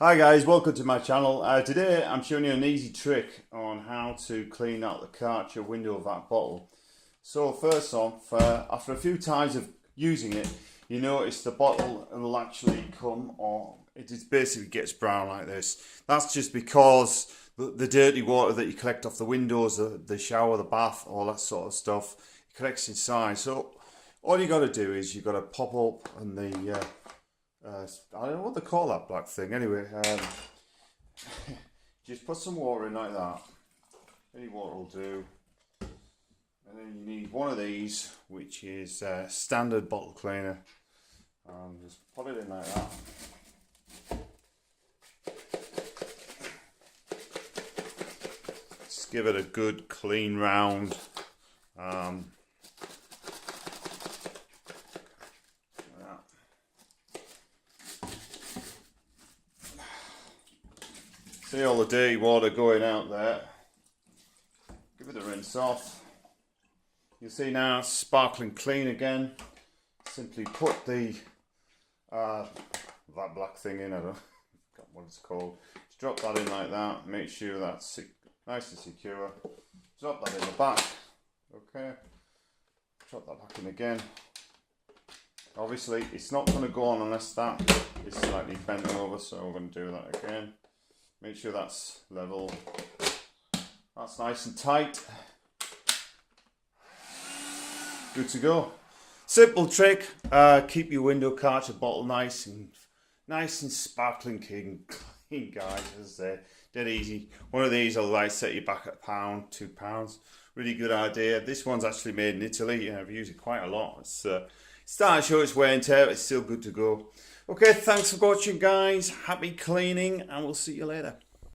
Hi guys, welcome to my channel. Today I'm showing you an easy trick on how to clean out the karcher window of that bottle. So first off, after a few times of using it, you notice the bottle will actually come, or it just basically gets brown like this. That's just because the dirty water that you collect off the windows, the shower, the bath, all that sort of stuff, it collects inside. So all you got to do is you've got to pop up on the I don't know what they call that black thing. Anyway, just put some water in like that. Any water will do. And then you need one of these, which is standard bottle cleaner. Just put it in like that. Just give it a good clean round. See all the dirty water going out there. Give it a rinse off. You see now it's sparkling clean again. Simply put the that black thing in. I don't know what it's called. Just drop that in like that. Make sure that's nice and secure. Drop that in the back. Okay. Drop that back in again. Obviously, it's not going to go on unless that is slightly bent over. So we're going to do that again. Make sure that's level. That's nice and tight. Good to go. Simple trick. Keep your window karcher bottle nice and sparkling clean, guys. As dead easy. One of these will like set you back at £1, £2. Really good idea. This one's actually made in Italy. I've used it quite a lot. It's starting to show its wear and tear. It's still good to go. Okay, thanks for watching, guys. Happy cleaning, and we'll see you later.